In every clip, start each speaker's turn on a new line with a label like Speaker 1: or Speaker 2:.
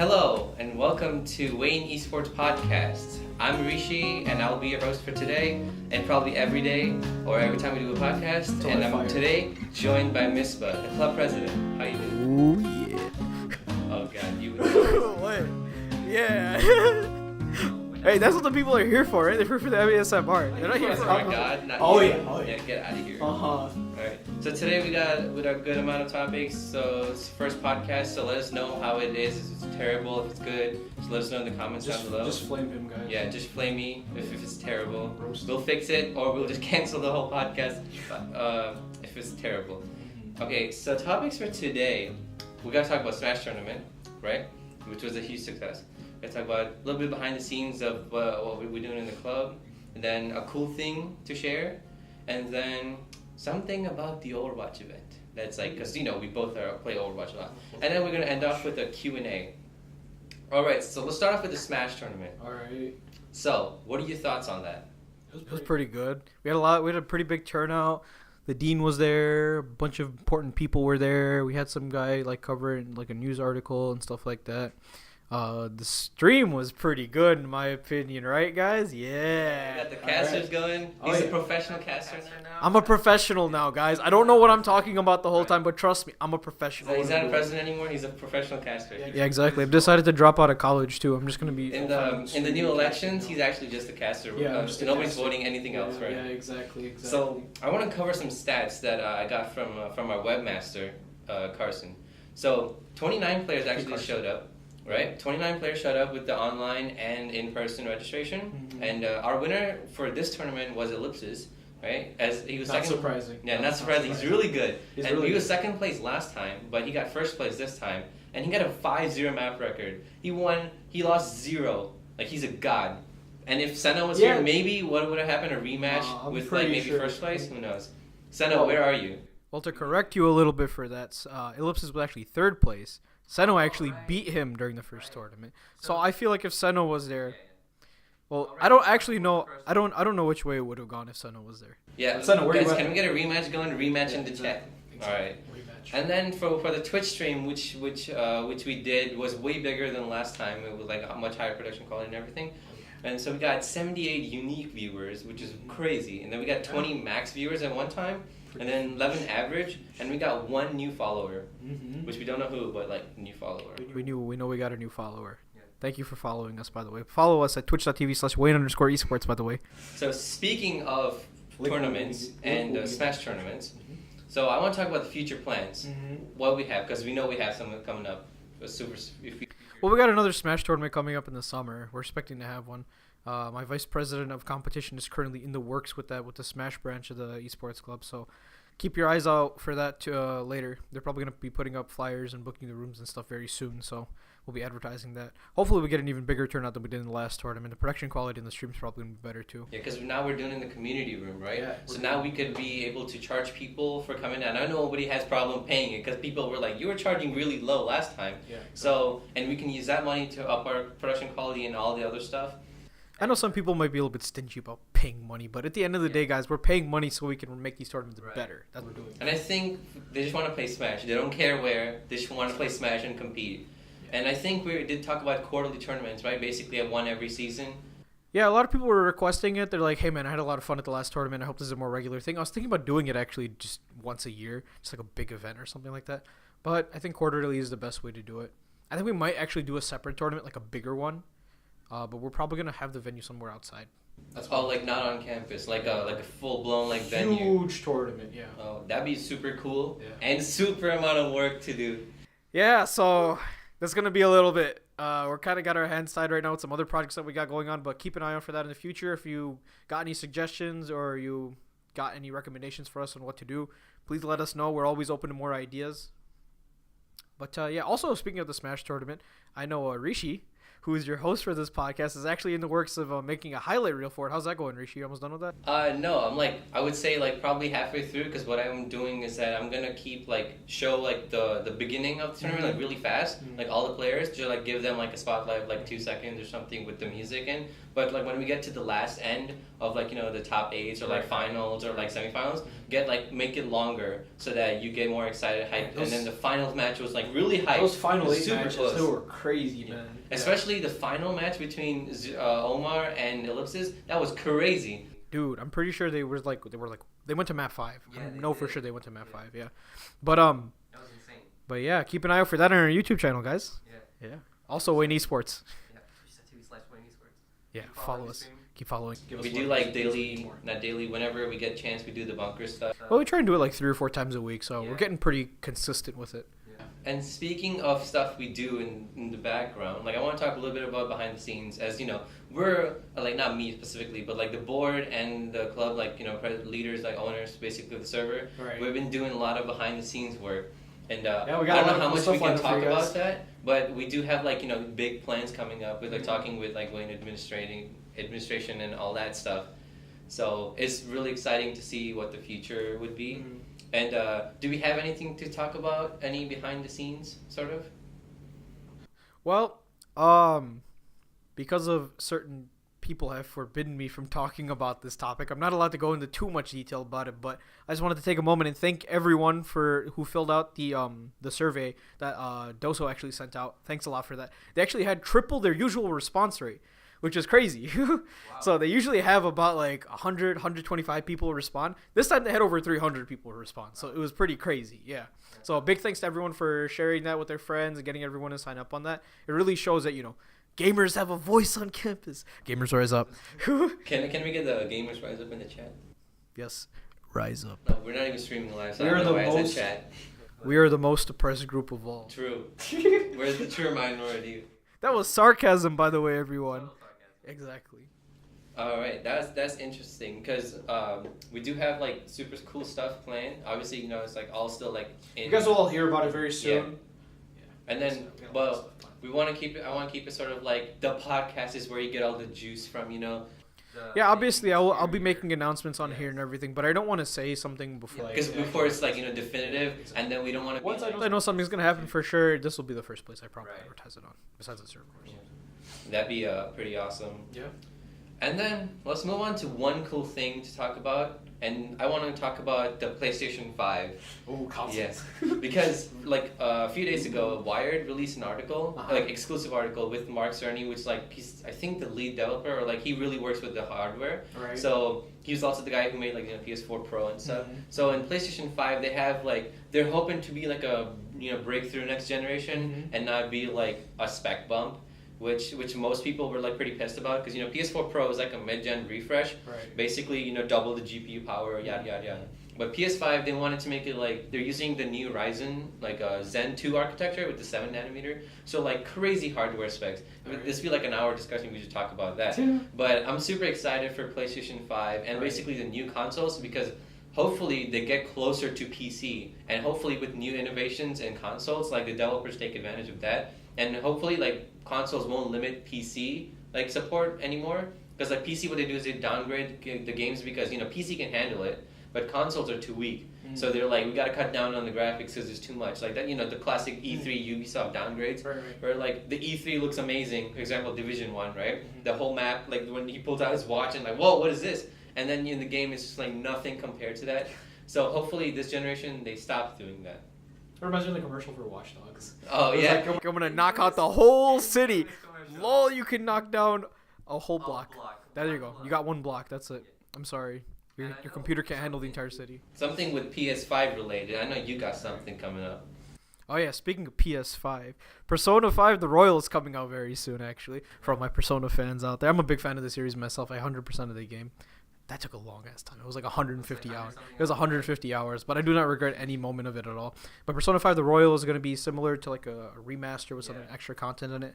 Speaker 1: Hello, and welcome to Wayne Esports Podcast. I'm Rishi, and I'll be your host for today, and probably every day, or every time we do a podcast. And I'm today joined by Misbah, the club president. How you doing?
Speaker 2: Oh, yeah.
Speaker 1: Oh, God, you...
Speaker 2: What? Yeah. Hey, that's what the people are here for, right? They're here for the ASMR. They're not here for...
Speaker 1: Oh, my God. Not
Speaker 2: Oh,
Speaker 1: here.
Speaker 2: yeah.
Speaker 1: Yeah, get out of here.
Speaker 2: Uh-huh.
Speaker 1: Alright, so today we got a good amount of topics. So it's the first podcast, so let us know how it is. If it's terrible, if it's good. Just let us know in the comments down below.
Speaker 3: Just flame him, guys.
Speaker 1: Yeah, just flame me if it's terrible. We'll fix it, or we'll just cancel the whole podcast if it's terrible. Okay, so topics for today. We gotta talk about Smash Tournament, right? Which was a huge success. We gotta talk about a little bit behind the scenes of what we're doing in the club, and then a cool thing to share, and then something about the Overwatch event. That's like, because we both play Overwatch a lot. And then we're gonna end off with a Q&A. Alright, so let's start off with the Smash Tournament.
Speaker 3: Alright.
Speaker 1: So, what are your thoughts on that?
Speaker 2: It was pretty good. We had a pretty big turnout. The dean was there. A bunch of important people were there. We had some guy covering a news article and stuff like that. The stream was pretty good in my opinion, right, guys? Yeah.
Speaker 1: You got the casters going. He's a professional caster now.
Speaker 2: I'm a professional now, guys. I don't know what I'm talking about the whole time, but trust me, I'm a professional.
Speaker 1: So he's not a president anymore. He's a professional caster.
Speaker 2: Yeah, exactly. I've decided to drop out of college too. I'm just gonna be
Speaker 1: In the new elections, he's actually just a caster.
Speaker 3: Yeah,
Speaker 1: nobody's voting anything else, right?
Speaker 3: Yeah, exactly.
Speaker 1: So I want to cover some stats that I got from our webmaster, Carson. So 29 players actually showed up. Right, 29 players showed up with the online and in-person registration, and our winner for this tournament was Ellipsis, right? As he was
Speaker 3: Not
Speaker 1: second.
Speaker 3: surprising.
Speaker 1: Yeah, not surprising. He's really good, he was
Speaker 3: good.
Speaker 1: second place last time, but he got first place this time, and he got a 5-0 map record. He won. He lost 0. Like, he's a god. And if Senna was here, maybe what would have happened? A rematch with maybe first place. Who knows? Senna, where are you?
Speaker 2: Well, to correct you a little bit for that, Ellipsis was actually third place. Seno actually beat him during the first tournament. So I feel like if Seno was there, well, I don't actually know. I don't know which way it would have gone if Seno was there.
Speaker 1: Yeah,
Speaker 3: Senna, where
Speaker 1: guys,
Speaker 3: you
Speaker 1: can we get a rematch going? Rematch in the chat.
Speaker 3: Exactly.
Speaker 1: All right.
Speaker 3: Rematch.
Speaker 1: And then for the Twitch stream, which we did, was way bigger than last time. It was like a much higher production quality and everything. And so we got 78 unique viewers, which is crazy. And then we got 20 max viewers at one time, and then 11 average, and we got 1 new follower, which we don't know who, but new follower.
Speaker 2: We know we got a new follower. Yeah. Thank you for following us, by the way. Follow us at twitch.tv/Wayne_esports, by the way.
Speaker 1: So speaking of tournaments and Smash tournaments, so I want to talk about the future plans, what we have, because we know we have some coming up.
Speaker 2: Well, we got another Smash tournament coming up in the summer. We're expecting to have one. My vice president of competition is currently in the works with that, with the Smash branch of the Esports Club. So keep your eyes out for that later. They're probably going to be putting up flyers and booking the rooms and stuff very soon. So we'll be advertising that. Hopefully we get an even bigger turnout than we did in the last tournament. The production quality in the stream is probably going to be better too.
Speaker 1: Yeah, because now we're doing it in the community room, right?
Speaker 3: Yeah,
Speaker 1: so now we could be able to charge people for coming down. I know nobody has problem paying it because people were like, you were charging really low last time.
Speaker 3: Yeah.
Speaker 1: So, and we can use that money to up our production quality and all the other stuff.
Speaker 2: I know some people might be a little bit stingy about paying money, but at the end of the day, guys, we're paying money so we can make these tournaments better. That's what we're doing.
Speaker 1: And I think they just want to play Smash. They don't care where. They just want to play Smash and compete. Yeah. And I think we did talk about quarterly tournaments, right? Basically, at one every season.
Speaker 2: Yeah, a lot of people were requesting it. They're like, hey, man, I had a lot of fun at the last tournament. I hope this is a more regular thing. I was thinking about doing it actually just once a year, just like a big event or something like that. But I think quarterly is the best way to do it. I think we might actually do a separate tournament, like a bigger one. But we're probably gonna have the venue somewhere outside.
Speaker 1: That's not on campus, like a full blown venue.
Speaker 3: Huge tournament, yeah.
Speaker 1: Oh, that'd be super cool,
Speaker 3: Yeah.
Speaker 1: and super amount of work to do.
Speaker 2: Yeah, so that's gonna be a little bit. We're kind of got our hands tied right now with some other projects that we got going on, but keep an eye out for that in the future. If you got any suggestions or you got any recommendations for us on what to do, please let us know. We're always open to more ideas. But yeah, also speaking of the Smash tournament, I know Rishi who is your host for this podcast, is actually in the works of making a highlight reel for it. How's that going, Rishi? You almost done with that?
Speaker 1: No, I would say probably halfway through, because what I'm doing is that I'm gonna keep show the beginning of the tournament really fast, all the players, just give them a spotlight of 2 seconds or something with the music in. But when we get to the last end of the top 8s or finals or semifinals, make it longer so that you get more excited, hyped, and then the final match was really hyped.
Speaker 3: Those final 8 matches,
Speaker 1: close.
Speaker 3: they were crazy, man.
Speaker 1: Especially the final match between Omar and Ellipsis, that was crazy.
Speaker 2: Dude, I'm pretty sure they went to map 5.
Speaker 1: Yeah,
Speaker 2: I know for sure they went to map 5. Yeah, but that was insane. But yeah, keep an eye out for that on our YouTube channel, guys. Yeah. Also, Wayne Esports. Yeah, follow us. Keep following.
Speaker 1: We do not daily, whenever we get a chance, we do the bunker stuff.
Speaker 2: Well, we try and do it 3 or 4 times a week, so we're getting pretty consistent with it.
Speaker 1: Yeah. And speaking of stuff we do in the background, I want to talk a little bit about behind the scenes. As you know, we're not me specifically, but the board and the club, leaders, owners, basically of the server.
Speaker 2: Right.
Speaker 1: We've been doing a lot of behind the scenes work. And
Speaker 3: we got
Speaker 1: I don't know how much we can talk about that, but we do have big plans coming up with talking with Wayne administration and all that stuff. So it's really exciting to see what the future would be. And do we have anything to talk about? Any behind the scenes sort of?
Speaker 2: Well, because of certain people have forbidden me from talking about this topic, I'm not allowed to go into too much detail about it, but I just wanted to take a moment and thank everyone who filled out the survey that Doso actually sent out. Thanks a lot for that. They actually had triple their usual response rate, which is crazy. Wow. So they usually have about 100, 125 people respond. This time they had over 300 people respond. So it was pretty crazy. Yeah. So a big thanks to everyone for sharing that with their friends and getting everyone to sign up on that. It really shows that, gamers have a voice on campus. Gamers rise up.
Speaker 1: Can we get the gamers rise up in the chat?
Speaker 2: Yes. Rise up.
Speaker 1: No, we're not even streaming live, so I don't know why I said chat.
Speaker 2: We are the most oppressed group of all.
Speaker 1: True. We're the true minority.
Speaker 2: That was sarcasm, by the way, everyone. Exactly.
Speaker 1: All right, that's interesting because we do have super cool stuff planned. Obviously, it's all still in.
Speaker 3: You guys will all hear about it very soon.
Speaker 1: Yeah. And then, we want to keep it. I want to keep it sort of the podcast is where you get all the juice from.
Speaker 2: Yeah, obviously I'll be making announcements on here and everything, but I don't want to say something before.
Speaker 1: Because before it's definitive, and then we don't want to.
Speaker 2: Once I know something's gonna happen for sure, this will be the first place I probably advertise it on. Besides the server, of course.
Speaker 1: That'd be pretty awesome.
Speaker 3: Yeah.
Speaker 1: And then let's move on to one cool thing to talk about, and I want to talk about the PlayStation 5.
Speaker 3: Oh, console.
Speaker 1: Yes, because a few days ago, Wired released an article, exclusive article with Mark Cerny, which he's I think the lead developer, or he really works with the hardware.
Speaker 3: Right.
Speaker 1: So he was also the guy who made PS4 Pro and stuff. So in PlayStation 5, they have they're hoping to be a breakthrough next generation and not be a spec bump. Which most people were pretty pissed about because PS4 Pro is a mid-gen refresh, basically double the GPU power, yada yada yada. But PS5 they wanted to make it they're using the new Ryzen Zen 2 architecture with the 7nm, so crazy hardware specs. This would be an hour discussion. We should talk about that. But I'm super excited for PlayStation 5 and basically the new consoles because hopefully they get closer to PC and hopefully with new innovations in consoles the developers take advantage of that. And hopefully, consoles won't limit PC support anymore. Because PC, what they do is they downgrade the games because PC can handle it, but consoles are too weak. So they're we got to cut down on the graphics because there's too much. That the classic E3 Ubisoft downgrades, where the E3 looks amazing. For example, Division 1, right? The whole map, when he pulls out his watch and whoa, what is this? And then in the game it's just nothing compared to that. So hopefully this generation they stop doing that.
Speaker 3: It reminds me of the commercial for Watch Dogs.
Speaker 1: Oh, yeah.
Speaker 2: I'm going to knock out the whole city. Lol, you can knock down a whole block. There you go. You got one block. That's it. I'm sorry. Your computer can't handle the entire city.
Speaker 1: Something with PS5 related. I know you got something coming up.
Speaker 2: Oh, yeah. Speaking of PS5, Persona 5 The Royal is coming out very soon, actually, for all my Persona fans out there. I'm a big fan of the series myself. I 100% of the game. That took a long ass time. It was 150 hours. It was 150 hours, but I do not regret any moment of it at all. But Persona 5 The Royal is going to be similar to a remaster with some extra content in it.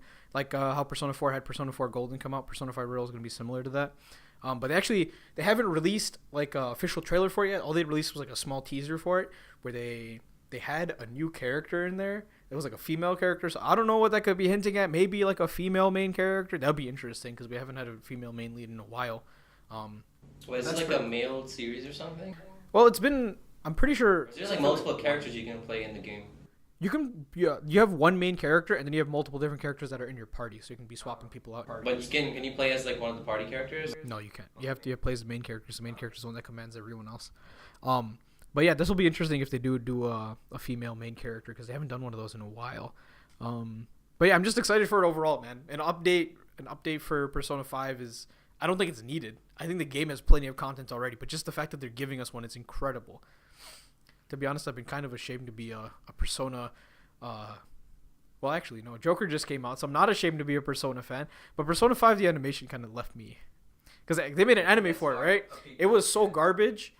Speaker 2: How Persona 4 had Persona 4 Golden come out, Persona 5 Royal is going to be similar to that. But they haven't released an official trailer for it yet. All they released was a small teaser for it where they they had a new character in there. It was like a female character, so I don't know what that could be hinting at. Maybe like a female main character. That'd be interesting because we haven't had a female main lead in a while.
Speaker 1: Was it like a male series or something?
Speaker 2: Well, it's been. I'm pretty sure.
Speaker 1: There's like multiple characters you can play in the game.
Speaker 2: You can. Yeah, you have one main character, and then you have multiple different characters that are in your party, so you can be swapping people out.
Speaker 1: But can you play as like one of the party characters?
Speaker 2: No, you can't. You have to play as the main characters. The main character is the one that commands everyone else. But yeah, this will be interesting if they do a female main character because they haven't done one of those in a while. But yeah, I'm just excited for it overall, man. An update for Persona 5 is. I don't think it's needed. I think the game has plenty of content already, but just the fact that they're giving us one, it's incredible. To be honest, I've been kind of ashamed to be a Persona. Well, actually, no. Joker just came out, so I'm not ashamed to be a Persona fan. But Persona 5, the animation kind of left me. Because they made an anime for it, right? It was so garbage.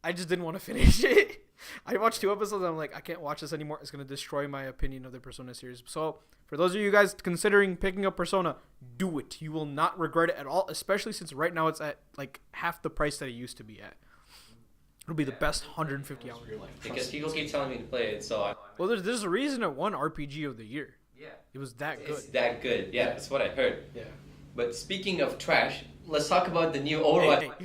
Speaker 2: I just didn't want to finish it. I watched 2 episodes, and I'm like, I can't watch this anymore. It's going to destroy my opinion of the Persona series. So, for those of you guys considering picking up Persona, do it. You will not regret it at all, especially since right now it's at like half the price that it used to be at. It'll be the best 150 hours of your life.
Speaker 1: Because people keep telling me to play it, so
Speaker 2: Well, there's a reason it won RPG of the year.
Speaker 1: Yeah.
Speaker 2: It was that good.
Speaker 1: It's that good. Yeah, that's what I heard.
Speaker 3: Yeah.
Speaker 1: But speaking of trash, let's talk about the new Overwatch.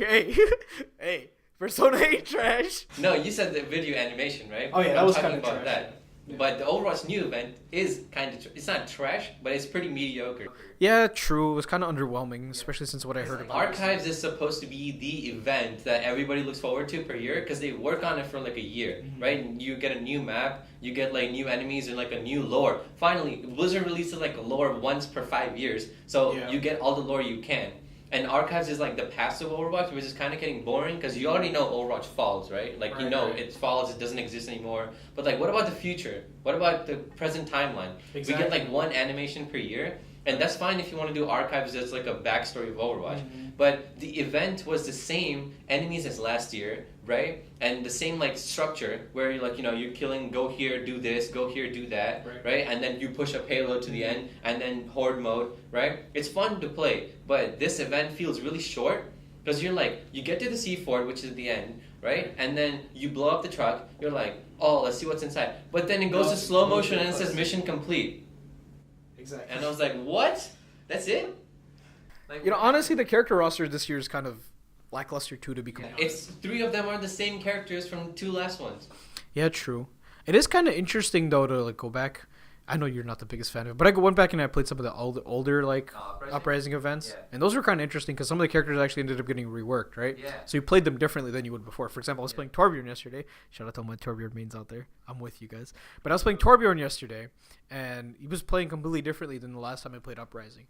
Speaker 2: Hey, Persona 8 trash.
Speaker 1: No, you said the video animation, right?
Speaker 3: Oh, yeah, that
Speaker 1: I'm
Speaker 3: was
Speaker 1: talking
Speaker 3: kinda
Speaker 1: about
Speaker 3: trash.
Speaker 1: that. But the Overwatch new event is kind of it's not trash, but it's pretty mediocre.
Speaker 2: Yeah, true. It was kind of underwhelming, especially since what I heard about it.
Speaker 1: Archives is supposed to be the event that everybody looks forward to per year because they work on it for like a year, right? And you get a new map, you get like new enemies and like a new lore. Finally, Blizzard releases like a lore once per 5 years, so you get all the lore you can. And Archives is like the passive Overwatch, which is kind of getting boring because you already know Overwatch falls, right? Like it falls, it doesn't exist anymore. But like, what about the future? What about the present timeline?
Speaker 3: Exactly.
Speaker 1: We get like one animation per year, and that's fine if you want to do Archives as like a backstory of Overwatch. But the event was the same enemies as last year, right? And the same like structure where you're like, you're killing, go here, do this, go here, do that, right? And then you push a payload to the end, and then horde mode, right? It's fun to play, but this event feels really short because you're like, you get to the sea fort, which is the end, right? And then you blow up the truck, you're like, oh, let's see what's inside. But then it goes to slow motion and it says mission complete.
Speaker 3: Exactly.
Speaker 1: And I was like, what? That's it? Like,
Speaker 2: Honestly, the character roster this year is kind of lackluster too, to be completely honest.
Speaker 1: It's 3 of them are the same characters from the 2 last ones.
Speaker 2: Yeah, true. It is kind of interesting though to like go back. I know you're not the biggest fan of it, but I went back and I played some of the older like Uprising events, and those were kind of interesting because some of the characters actually ended up getting reworked, right?
Speaker 1: Yeah.
Speaker 2: So you played them differently than you would before. For example, I was playing Torbjorn yesterday. Shout out to all my Torbjorn mains out there. I'm with you guys. But I was playing Torbjorn yesterday, and he was playing completely differently than the last time I played Uprising.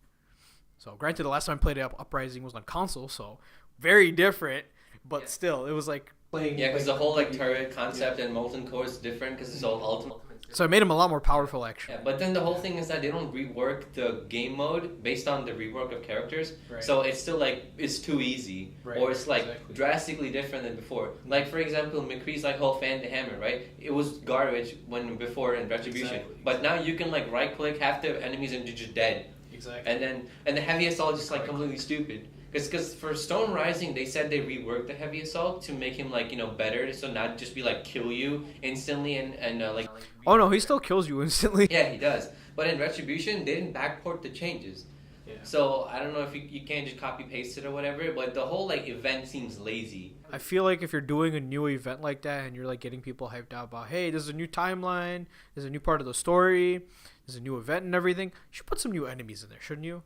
Speaker 2: So granted, the last time I played Uprising was on console, so very different, but still, it was like
Speaker 3: Playing.
Speaker 1: Yeah, because the whole like turret concept and molten core is different because it's all ultimate.
Speaker 2: so it made him a lot more powerful actually.
Speaker 1: Yeah, but then the whole thing is that they don't rework the game mode based on the rework of characters.
Speaker 3: Right.
Speaker 1: So it's still like it's too easy, or it's like drastically different than before. Like for example, McCree's like whole fan the hammer, right? It was garbage when before in Retribution,
Speaker 3: Exactly.
Speaker 1: but now you can like right click half the enemies and you're just dead.
Speaker 3: Exactly.
Speaker 1: And the heavy assault is just like completely stupid. Because for Stone Rising, they said they reworked the heavy assault to make him like better, so not just be like kill you instantly and like.
Speaker 2: Oh no, he still kills you instantly.
Speaker 1: Yeah, he does. But in Retribution, they didn't backport the changes.
Speaker 3: Yeah.
Speaker 1: So I don't know if you can't just copy paste it or whatever. But the whole like event seems lazy.
Speaker 2: I feel like if you're doing a new event like that and you're like getting people hyped out about, hey, there's a new timeline, there's a new part of the story, there's a new event and everything, you should put some new enemies in there, shouldn't you?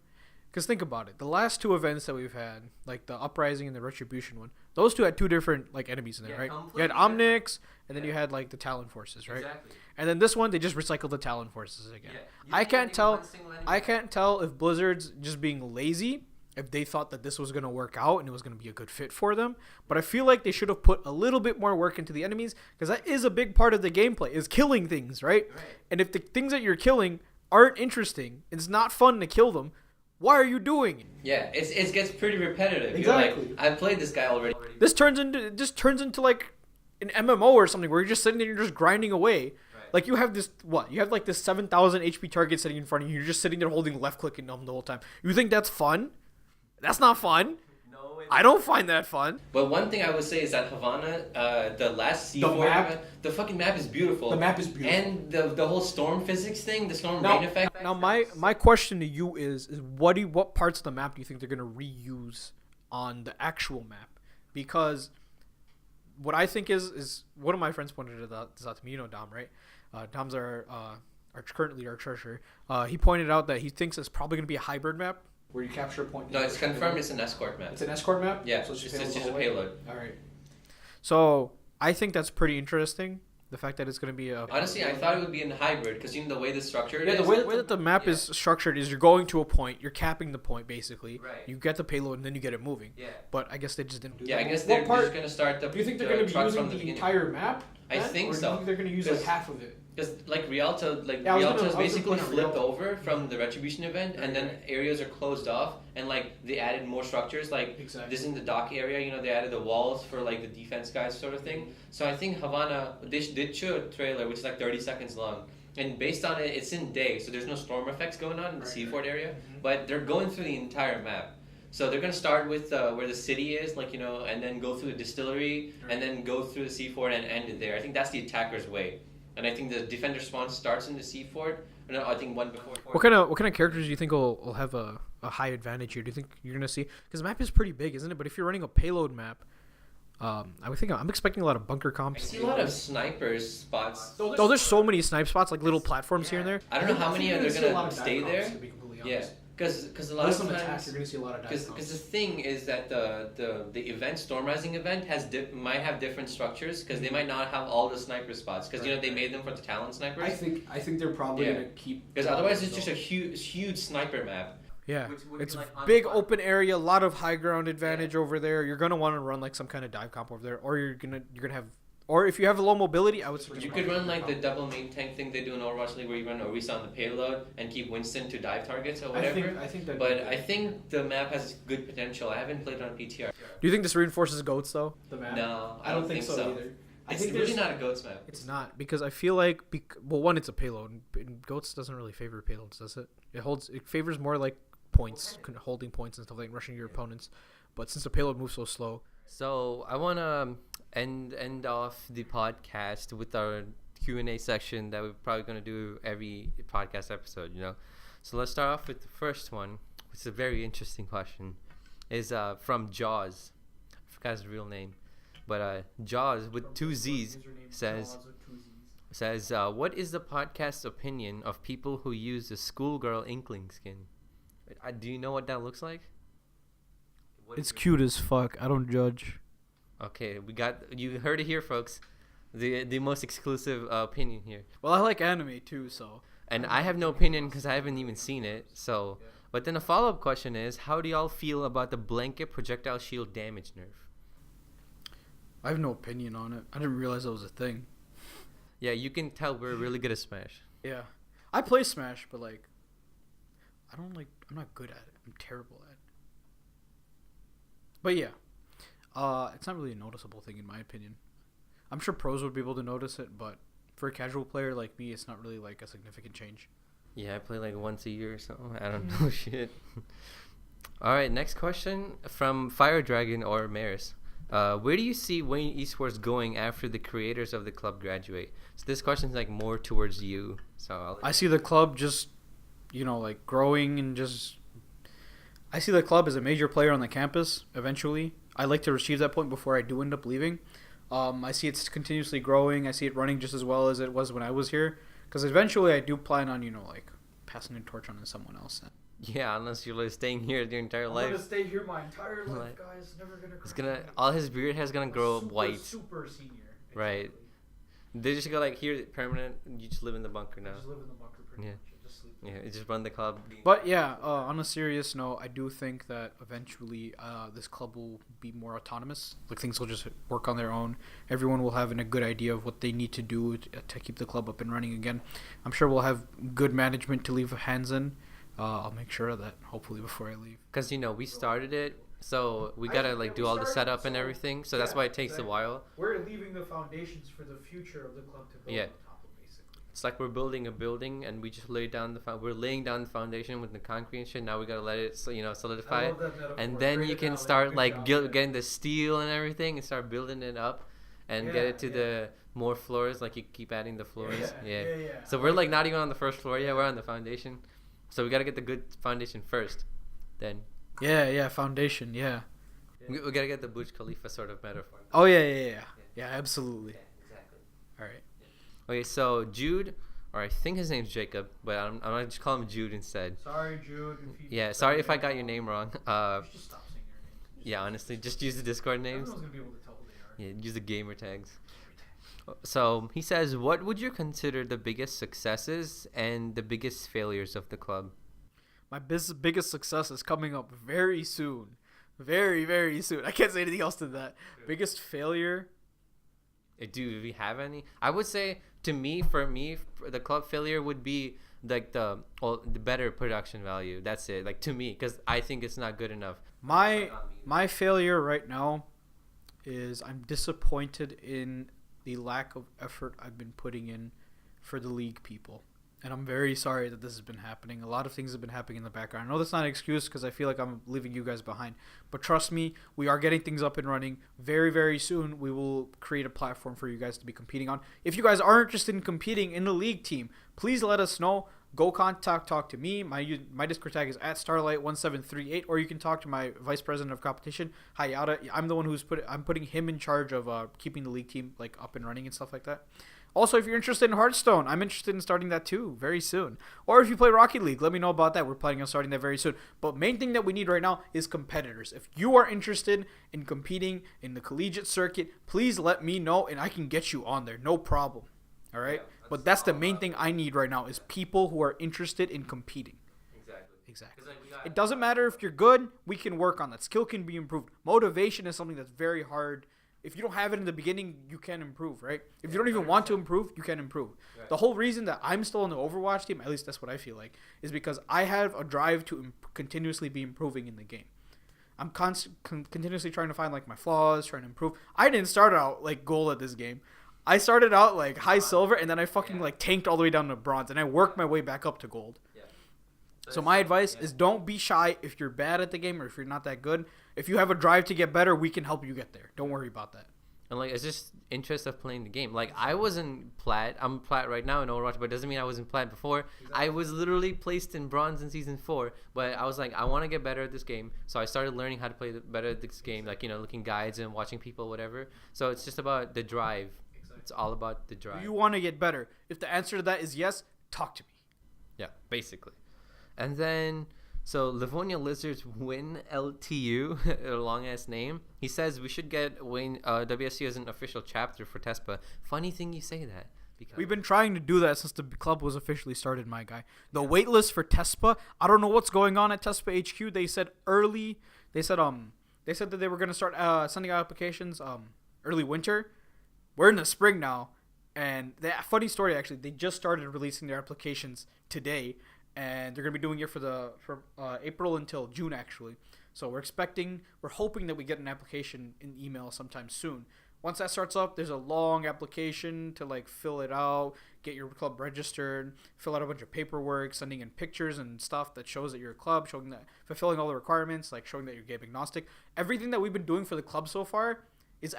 Speaker 2: Because think about it. The last 2 events that we've had, like the Uprising and the Retribution one, those 2 had 2 different like enemies in there, right? You had Omnix, and then you had like the Talon Forces, right?
Speaker 1: Exactly.
Speaker 2: And then this one, they just recycled the Talon Forces again.
Speaker 1: Yeah.
Speaker 2: I can't tell if Blizzard's just being lazy, if they thought that this was going to work out and it was going to be a good fit for them. But I feel like they should have put a little bit more work into the enemies because that is a big part of the gameplay, is killing things, right? And if the things that you're killing aren't interesting, it's not fun to kill them, why are you doing it?
Speaker 1: Yeah, it gets pretty repetitive.
Speaker 3: Exactly.
Speaker 1: You're like, I played this guy already.
Speaker 2: This turns into like an MMO or something where you're just sitting there and you're just grinding away. Like you have this you have like this 7,000 HP target sitting in front of you. You're just sitting there holding left click and the whole time. You think that's fun? That's not fun.
Speaker 1: No,
Speaker 2: I don't find that fun.
Speaker 1: But one thing I would say is that Havana, the last C4
Speaker 3: map-
Speaker 1: event, the fucking map is beautiful.
Speaker 3: The map is beautiful.
Speaker 1: And the whole storm physics thing, the storm
Speaker 3: Now-
Speaker 1: rain effect.
Speaker 2: Now my question to you is what parts of the map do you think they're gonna reuse on the actual map? Because what I think is one of my friends pointed this out to me. You know Dom, right? Dom's currently our treasurer. He pointed out that he thinks it's probably gonna be a hybrid map.
Speaker 3: Where you capture a point.
Speaker 1: No, it's confirmed it's an escort map.
Speaker 3: It's an escort map?
Speaker 1: Yeah,
Speaker 3: So
Speaker 1: it's
Speaker 3: it's
Speaker 1: just
Speaker 3: just
Speaker 1: a payload.
Speaker 3: Alright.
Speaker 2: So I think that's pretty interesting. The fact that it's gonna be a
Speaker 1: Honestly, I thought it would be in hybrid because the way the structure
Speaker 2: yeah,
Speaker 1: is.
Speaker 2: the way that the map is structured is you're going to a point, you're capping the point basically.
Speaker 1: Right.
Speaker 2: You get the payload and then you get it moving.
Speaker 1: Yeah.
Speaker 2: But I guess they just didn't do
Speaker 1: Yeah, I
Speaker 2: that.
Speaker 1: guess
Speaker 3: What
Speaker 1: they're
Speaker 3: part-
Speaker 1: just gonna start the.
Speaker 3: Do you think they're
Speaker 1: the
Speaker 3: going to be
Speaker 1: truck
Speaker 3: using
Speaker 1: from
Speaker 3: the
Speaker 1: beginning.
Speaker 3: entire map?
Speaker 1: I
Speaker 3: then?
Speaker 1: think
Speaker 3: Or
Speaker 1: so.
Speaker 3: do you think they're going to use like
Speaker 1: Because-
Speaker 3: half of it?
Speaker 1: Because Rialto,
Speaker 3: I was
Speaker 1: Rialto's
Speaker 3: gonna
Speaker 1: basically
Speaker 3: put it on
Speaker 1: flipped
Speaker 3: Rialto.
Speaker 1: over from the Retribution event, and then areas are closed off, and they added more structures.
Speaker 3: Exactly.
Speaker 1: This in the dock area, they added the walls for the defense guys sort of thing. So I think Havana they did show a trailer which is 30 seconds long, and based on it, it's in day, so there's no storm effects going on in the Seaford area, but they're going through the entire map. So they're gonna start with where the city is, and then go through the distillery, and then go through the Seaford and end it there. I think that's the attacker's way. And I think the defender spawn starts in the Seaford. No, I think one before.
Speaker 2: What kind of characters do you think will have a high advantage here? Do you think you're gonna see? Because the map is pretty big, isn't it? But if you're running a payload map, I would think I'm expecting a lot of bunker
Speaker 1: I
Speaker 2: comps.
Speaker 1: see a lot of snipers spots.
Speaker 2: Oh, there's so many snipe spots, like little platforms here and there.
Speaker 1: I don't know how many
Speaker 3: You're
Speaker 1: are
Speaker 3: see a lot
Speaker 1: gonna
Speaker 3: of
Speaker 1: stay
Speaker 3: dive
Speaker 1: there.
Speaker 3: comps, to be completely
Speaker 1: Yeah,
Speaker 3: honest.
Speaker 1: because a lot
Speaker 3: Unless
Speaker 1: of
Speaker 3: on attack,
Speaker 1: times.
Speaker 3: you're going to see a lot of dive
Speaker 1: Because
Speaker 3: comps.
Speaker 1: the thing is that the event Storm Rising event might have different structures because they might not have all the sniper spots because they made them for the Talon snipers.
Speaker 3: I think they're probably
Speaker 1: Yeah.
Speaker 3: going to keep.
Speaker 1: Because otherwise it's just a huge sniper map.
Speaker 2: Yeah,
Speaker 1: Which would be,
Speaker 2: it's
Speaker 1: like,
Speaker 2: big
Speaker 1: unfun.
Speaker 2: open area, a lot of high ground advantage over there. You're gonna want to run some kind of dive comp over there, or you're gonna have, or if you have low mobility, I would suggest
Speaker 1: You could run the double main tank thing they do in Overwatch League where you run Orisa on the payload and keep Winston to dive targets or whatever.
Speaker 3: I think that.
Speaker 1: But I think the map has good potential. I haven't played it on PTR.
Speaker 2: Do you think this reinforces goats though?
Speaker 3: the map.
Speaker 1: No,
Speaker 3: I don't think so either.
Speaker 1: It's
Speaker 3: think
Speaker 1: really
Speaker 3: there's-
Speaker 1: not a goats map.
Speaker 2: It's not, because I feel like one, it's a payload, and goats doesn't really favor payloads, does it? It favors more points, holding points and stuff, like rushing your opponents. But since the payload moves so slow,
Speaker 4: So I want to end off the podcast with our Q&A section that we're probably going to do every podcast episode, So let's start off with the first one, which is a very interesting question. Is from Jaws. I forgot his real name. But Jaws with two Z's says, what is the podcast's opinion of people who use the schoolgirl inkling skin? Do you know what that looks like?
Speaker 2: it's cute as fuck. I don't judge.
Speaker 4: Okay, you heard it here, folks. The most exclusive opinion here.
Speaker 2: Well, I like anime too, so.
Speaker 4: And I have no opinion because I haven't even seen it. So, but then a follow-up question is, how do y'all feel about the blanket projectile shield damage nerf?
Speaker 2: I have no opinion on it. I didn't realize that was a thing.
Speaker 4: Yeah, you can tell we're really good at Smash.
Speaker 2: Yeah, I play Smash, but I'm not good at it. I'm terrible at it. But yeah, it's not really a noticeable thing in my opinion. I'm sure pros would be able to notice it, but for a casual player like me, it's not really a significant change.
Speaker 4: Yeah, I play once a year or something. I don't know shit. All right, next question from Fire Dragon or Maris. Where do you see Wayne Esports going after the creators of the club graduate? So this question is more towards you. So
Speaker 2: I see the club just, growing and just. I see the club as a major player on the campus eventually. I like to achieve that point before I do end up leaving. I see it's continuously growing. I see it running just as well as it was when I was here. Because eventually I do plan on, passing the torch on to someone else.
Speaker 4: yeah, unless you're staying here your entire
Speaker 3: I'm
Speaker 4: life.
Speaker 3: gonna stay here my entire life,
Speaker 4: Like,
Speaker 3: guys. Never gonna.
Speaker 4: It's all his beard hair's gonna grow
Speaker 3: super,
Speaker 4: white.
Speaker 3: Super senior.
Speaker 4: Right. They just go here permanent. You just live in the bunker now.
Speaker 3: Just live in the bunker pretty
Speaker 4: Yeah.
Speaker 3: much. Just sleep.
Speaker 4: Yeah, you just run the club.
Speaker 2: But yeah, on a serious note, I do think that eventually this club will be more autonomous. Things will just work on their own. Everyone will have a good idea of what they need to do to keep the club up and running again. I'm sure we'll have good management to leave hands in. I'll make sure of that, hopefully, before I leave.
Speaker 4: Because, we started it, so we gotta, do all the setup and everything, so that's why it takes a while.
Speaker 3: We're leaving the foundations for the future of the club to build
Speaker 4: Yeah.
Speaker 3: on top of, basically.
Speaker 4: like we're building a building and we just lay down we're laying down the foundation with the concrete and shit. Now we gotta let it solidify it, and then you can start like getting the steel and everything and start building it up and get it to the more floors. Like you keep adding the floors. Yeah. So we're like not even on the first floor yet. We're on the foundation. So we gotta get the good foundation first, then.
Speaker 2: Yeah, foundation. Yeah.
Speaker 4: We gotta get the Burj Khalifa sort of metaphor.
Speaker 2: Oh yeah, absolutely.
Speaker 4: Yeah, exactly.
Speaker 2: All right.
Speaker 4: Okay, so Jude, or I think his name's Jacob, but I'm gonna just call him Jude instead.
Speaker 3: Sorry, Jude.
Speaker 4: Yeah, sorry if I got your name wrong.
Speaker 3: You should just stop saying your name.
Speaker 4: Yeah, honestly, just use the Discord names.
Speaker 3: Everyone's gonna be able to tell who they are.
Speaker 4: Yeah, use the gamer tags. So he says, what would you consider the biggest successes and the biggest failures of the club?
Speaker 2: My biggest success is coming up very soon. Very, very soon. I can't say anything else to that. Biggest failure?
Speaker 4: Do we have any? I would say, for me, the club failure would be like the better production value. That's it. Like to me, because I think it's not good enough.
Speaker 2: My failure right now is I'm disappointed in the lack of effort I've been putting in for the league people. And I'm very sorry that this has been happening. A lot of things have been happening in the background. I know that's not an excuse because I feel like I'm leaving you guys behind. But trust me, we are getting things up and running. Very, very soon, we will create a platform for you guys to be competing on. If you guys are interested in competing in the league team, please let us know. Go talk to me. My Discord tag is at Starlight1738, or you can talk to my vice president of competition, Hayata. I'm the one I'm putting him in charge of keeping the league team like up and running and stuff like that. Also, if you're interested in Hearthstone, I'm interested in starting that too very soon. Or if you play Rocket League, let me know about that. We're planning on starting that very soon. But main thing that we need right now is competitors. If you are interested in competing in the collegiate circuit, please let me know and I can get you on there. No problem. All right? But that's the main thing I need right now is people who are interested in competing. Exactly. It doesn't matter if you're good. We can work on that. Skill can be improved. Motivation is something that's very hard. If you don't have it in the beginning, you can improve, right? If you don't even want to improve, you can improve. Right. The whole reason that I'm still on the Overwatch team, at least that's what I feel like, is because I have a drive to continuously be improving in the game. I'm continuously trying to find like my flaws, trying to improve. I didn't start out like gold at this game. I started out like high silver, and then I fucking like tanked all the way down to bronze, and I worked my way back up to gold. Yeah. So my advice is don't be shy if you're bad at the game or if you're not that good. If you have a drive to get better, we can help you get there. Don't worry about that.
Speaker 4: And like it's just interest of playing the game. Like I wasn't plat. I'm plat right now in Overwatch, but it doesn't mean I wasn't plat before. Exactly. I was literally placed in bronze in season 4, but I was like, I want to get better at this game. So I started learning how to play better at this game, like looking guides and watching people, whatever. So it's just about the drive. Exactly. It's all about the drive.
Speaker 2: You want to get better. If the answer to that is yes, talk to me.
Speaker 4: Yeah, basically. And then, so Livonia Lizards win LTU, a long ass name. He says we should get WSU as an official chapter for TESPA. Funny thing you say that. Because
Speaker 2: we've been trying to do that since the club was officially started, my guy. The waitlist for TESPA, I don't know what's going on at TESPA HQ. They said that they were gonna start sending out applications early winter. We're in the spring now, and funny story actually, they just started releasing their applications today. And they're going to be doing it from April until June, actually. So we're hoping that we get an application in email sometime soon. Once that starts up, there's a long application to like fill it out, get your club registered, fill out a bunch of paperwork, sending in pictures and stuff that shows that you're a club, showing that fulfilling all the requirements, like showing that you're game agnostic. Everything that we've been doing for the club so far is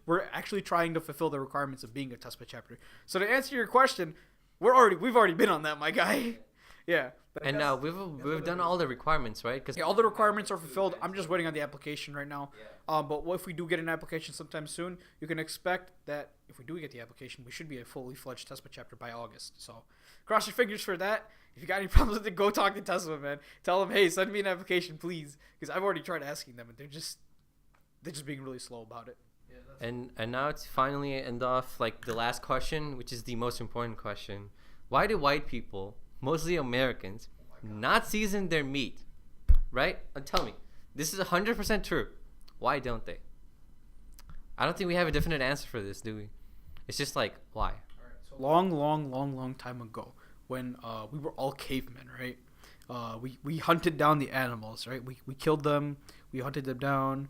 Speaker 2: we're actually trying to fulfill the requirements of being a TESPA chapter. So to answer your question, we've already been on that, my guy. Yeah.
Speaker 4: And we've done all the requirements, right?
Speaker 2: Because all the requirements are fulfilled. I'm just waiting on the application right now. Yeah. But if we do get an application sometime soon, you can expect that if we do get the application, we should be a fully fledged TESPA chapter by August. So cross your fingers for that. If you got any problems with it, go talk to TESPA, man. Tell them, hey, send me an application, please. Because I've already tried asking them, and they're just being really slow about it.
Speaker 4: Yeah, and now it's finally end off like the last question, which is the most important question. Why do white people, mostly Americans, not season their meat? Right? Tell me. This is 100% true. Why don't they? I don't think we have a definite answer for this, do we? It's just like, why?
Speaker 2: Long time ago, when we were all cavemen, right? We hunted down the animals, right? We killed them. We hunted them down.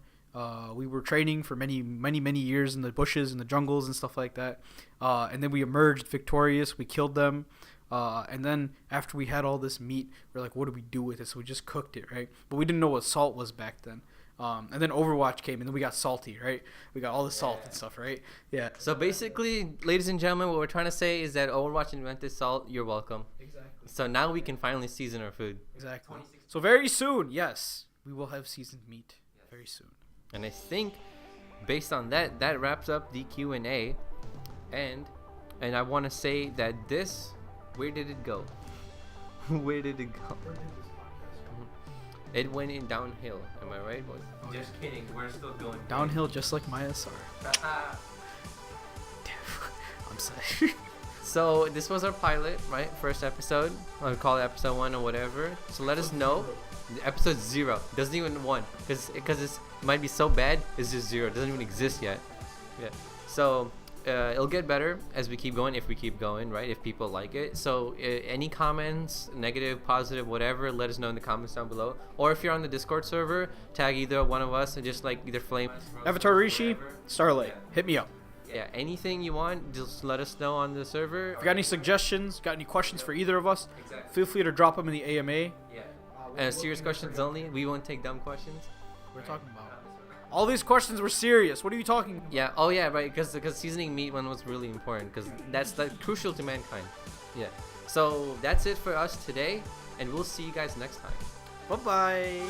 Speaker 2: We were training for many years in the bushes and the jungles and stuff like that. And then we emerged victorious. We killed them. And then after we had all this meat, we're like, what do we do with it? So we just cooked it, right? But we didn't know what salt was back then. And then Overwatch came, and then we got salty, right? We got all the salt and stuff, right? Yeah.
Speaker 4: So basically, ladies and gentlemen, what we're trying to say is that Overwatch invented salt. You're welcome.
Speaker 2: Exactly.
Speaker 4: So now we can finally season our food.
Speaker 2: Exactly. So very soon, yes, we will have seasoned meat very soon.
Speaker 4: And I think, based on that, that wraps up the Q&A. And I want to say that this, where did it go? Where did it go? It went in downhill. Am I right? Just kidding. We're still going
Speaker 2: Downhill, just like my SR. I'm sorry.
Speaker 4: So this was our pilot, right? First episode. I would call it episode 1 or whatever. So let us know. Episode 0 doesn't even 1 because it might be so bad. It's just 0. It doesn't even exist yet. Yeah. So it'll get better as we keep going, if we keep going, right? If people like it. So any comments, negative, positive, whatever, let us know in the comments down below. Or if you're on the Discord server, tag either one of us and just like either Flame,
Speaker 2: Avatar Rishi, Starlight, hit me up.
Speaker 4: yeah, anything you want, just let us know on the server.
Speaker 2: If you got any suggestions, got any questions for either of us, feel free to drop them in the AMA.
Speaker 4: Yeah. Serious questions only. We won't take dumb questions.
Speaker 2: We're talking about. All these questions were serious. What are you talking about?
Speaker 4: Yeah. Oh yeah. Right. Because seasoning meat one was really important. Because that's like crucial to mankind. Yeah. So that's it for us today, and we'll see you guys next time.
Speaker 2: Bye-bye.